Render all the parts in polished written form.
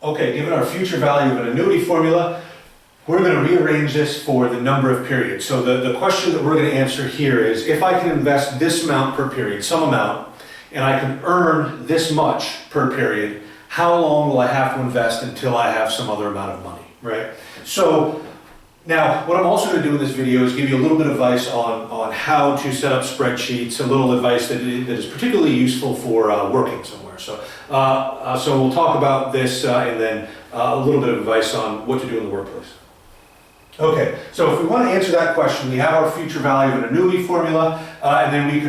Okay, given our future value of an annuity formula, we're going to rearrange this for the number of periods. So the question that we're going to answer here is, if I can invest this amount per period, some amount, and I can earn this much per period, how long will I have to invest until I have some other amount of money, right? So now, what I'm also going to do in this video is give you a little bit of advice on how to set up spreadsheets, a little advice that is particularly useful for working somewhere. So we'll talk about this and then a little bit of advice on what to do in the workplace. Okay, so if we want to answer that question, we have our future value of an annuity formula, and then we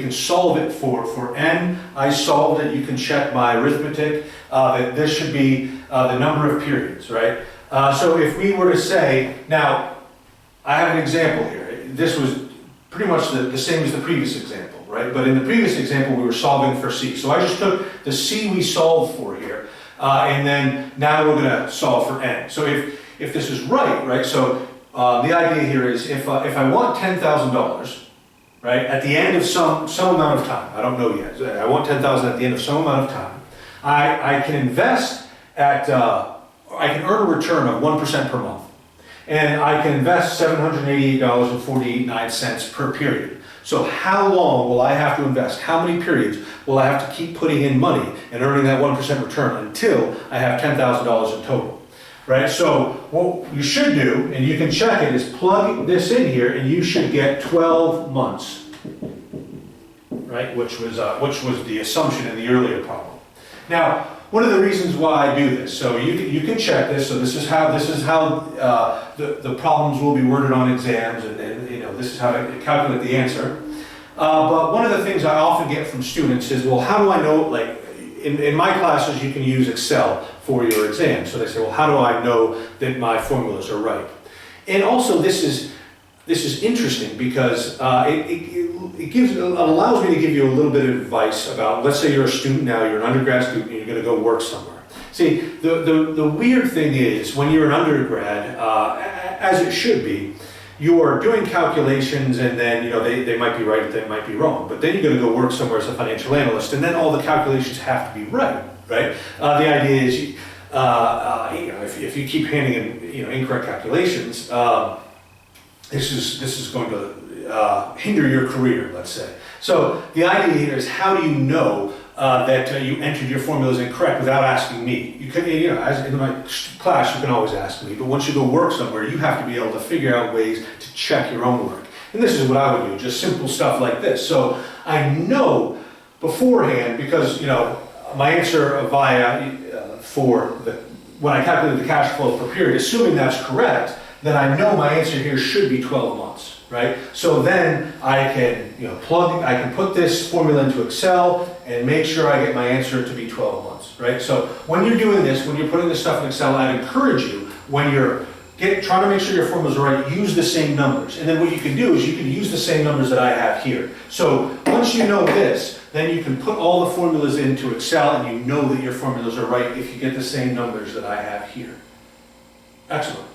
can solve it for n. I solved it. You can check my arithmetic. That this should be the number of periods, right? So if we were to say, now, I have an example here. This was pretty much the same as the previous example, right? But in the previous example, we were solving for C. So I just took the C we solved for here, and then now we're going to solve for N. So if this is right, so the idea here is if I want $10,000, right, at the end of some amount of time, I don't know yet, I want $10,000 at the end of some amount of time, I can invest at... I can earn a return of 1% per month, and I can invest $788.49 per period. So how long will I have to invest? How many periods will I have to keep putting in money and earning that 1% return until I have $10,000 in total, right? So what you should do, and you can check it, is plug this in here, and you should get 12 months, right? Which was the assumption in the earlier problem. Now, one of the reasons why I do this, so you can check this. So this is how the problems will be worded on exams, and this is how to calculate the answer. But one of the things I often get from students is, well, how do I know? Like in my classes, you can use Excel for your exam. So they say, well, how do I know that my formulas are right? And also, this is interesting because it allows me to give you a little bit of advice about, let's say you're a student now, you're an undergrad student, and you're going to go work somewhere. See, the weird thing is, when you're an undergrad, as it should be, you're doing calculations, and then they might be right, they might be wrong. But then you're going to go work somewhere as a financial analyst, and then all the calculations have to be right? The idea is, if you keep handing in incorrect calculations, this is going to hinder your career, let's say. So the idea here is, how do you know that you entered your formulas incorrect without asking me? You can, as in my class, you can always ask me, but once you go work somewhere, you have to be able to figure out ways to check your own work. And this is what I would do, just simple stuff like this. So I know beforehand, because my answer when I calculated the cash flow per period, assuming that's correct, then I know my answer here should be 12 months, right? So then I can, I can put this formula into Excel and make sure I get my answer to be 12 months, right? So when you're doing this, when you're putting this stuff in Excel, I'd encourage you, when you're trying to make sure your formulas are right, use the same numbers. And then what you can do is you can use the same numbers that I have here. So once you know this, then you can put all the formulas into Excel, and you know that your formulas are right if you get the same numbers that I have here. Excellent.